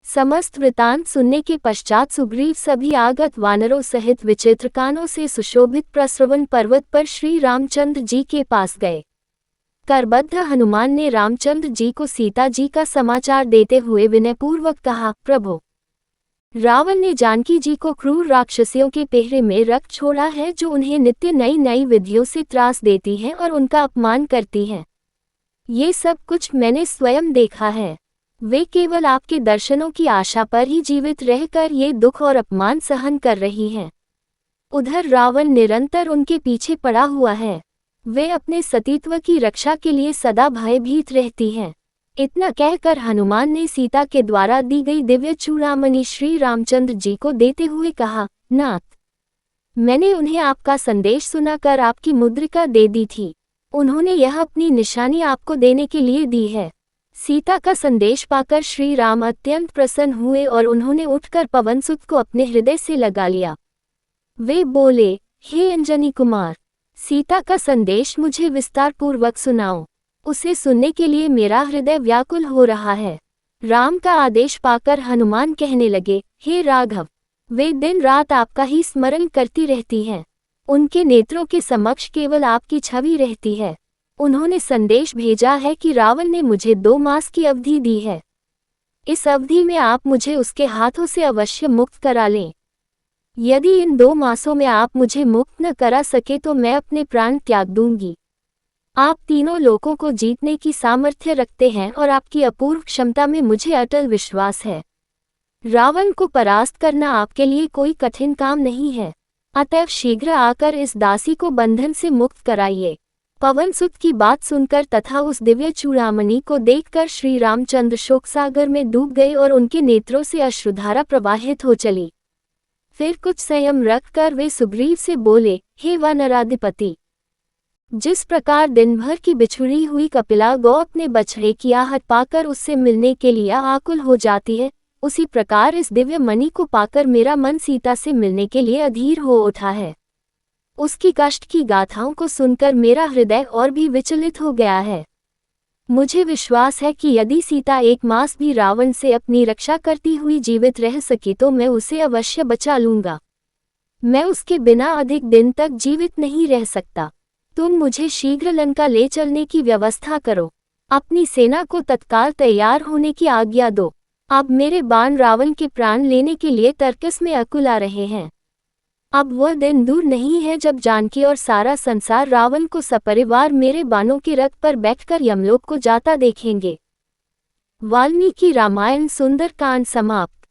समस्त वृतांत सुनने के पश्चात सुग्रीव सभी आगत वानरों सहित विचित्रकानों से सुशोभित प्रस्रवण पर्वत पर श्री रामचंद्र जी के पास गए। करबद्ध हनुमान ने रामचंद्र जी को सीता जी का समाचार देते हुए विनयपूर्वक कहा, प्रभु, रावण ने जानकी जी को क्रूर राक्षसियों के पहरे में रख छोड़ा है, जो उन्हें नित्य नई नई विधियों से त्रास देती हैं और उनका अपमान करती हैं। ये सब कुछ मैंने स्वयं देखा है। वे केवल आपके दर्शनों की आशा पर ही जीवित रहकर ये दुख और अपमान सहन कर रही हैं। उधर रावण निरंतर उनके पीछे पड़ा हुआ है। वे अपने सतीत्व की रक्षा के लिए सदा भयभीत रहती हैं। इतना कहकर हनुमान ने सीता के द्वारा दी गई दिव्य चूड़ामणि श्री रामचंद्र जी को देते हुए कहा, नाथ, मैंने उन्हें आपका संदेश सुनाकर आपकी मुद्रिका दे दी थी। उन्होंने यह अपनी निशानी आपको देने के लिए दी है। सीता का संदेश पाकर श्री राम अत्यंत प्रसन्न हुए और उन्होंने उठकर पवनसुत को अपने हृदय से लगा लिया। वे बोले, हे अंजनी कुमार, सीता का संदेश मुझे विस्तार पूर्वक सुनाओ। उसे सुनने के लिए मेरा हृदय व्याकुल हो रहा है। राम का आदेश पाकर हनुमान कहने लगे, हे राघव, वे दिन रात आपका ही स्मरण करती रहती हैं। उनके नेत्रों के समक्ष केवल आपकी छवि रहती है। उन्होंने संदेश भेजा है कि रावण ने मुझे 2 मास की अवधि दी है। इस अवधि में आप मुझे उसके हाथों से अवश्य मुक्त करा लें। यदि इन 2 मासों में आप मुझे मुक्त न करा सके तो मैं अपने प्राण त्याग दूंगी। आप तीनों लोकों को जीतने की सामर्थ्य रखते हैं और आपकी अपूर्व क्षमता में मुझे अटल विश्वास है। रावण को परास्त करना आपके लिए कोई कठिन काम नहीं है। अतएव शीघ्र आकर इस दासी को बंधन से मुक्त कराइए। पवनसुत की बात सुनकर तथा उस दिव्य चूड़ामणि को देखकर श्री रामचंद्र शोकसागर में डूब गए और उनके नेत्रों से अश्रुधारा प्रवाहित हो चली। फिर कुछ संयम रखकर वे सुग्रीव से बोले, हे वानराधिपति, जिस प्रकार दिन भर की बिछुड़ी हुई कपिला गौ अपने बछड़े की आहट पाकर उससे मिलने के लिए आकुल हो जाती है, उसी प्रकार इस दिव्य मणि को पाकर मेरा मन सीता से मिलने के लिए अधीर हो उठा है। उसकी कष्ट की गाथाओं को सुनकर मेरा हृदय और भी विचलित हो गया है। मुझे विश्वास है कि यदि सीता 1 मास भी रावण से अपनी रक्षा करती हुई जीवित रह सकी तो मैं उसे अवश्य बचा लूंगा। मैं उसके बिना अधिक दिन तक जीवित नहीं रह सकता। तुम मुझे शीघ्र लंका ले चलने की व्यवस्था करो। अपनी सेना को तत्काल तैयार होने की आज्ञा दो। अब मेरे बाण रावण के प्राण लेने के लिए तर्कस में अकुला रहे हैं। अब वह दिन दूर नहीं है जब जानकी और सारा संसार रावण को सपरिवार मेरे बाणों के रथ पर बैठकर यमलोक को जाता देखेंगे। वाल्मीकि रामायण सुंदरकांड समाप्त।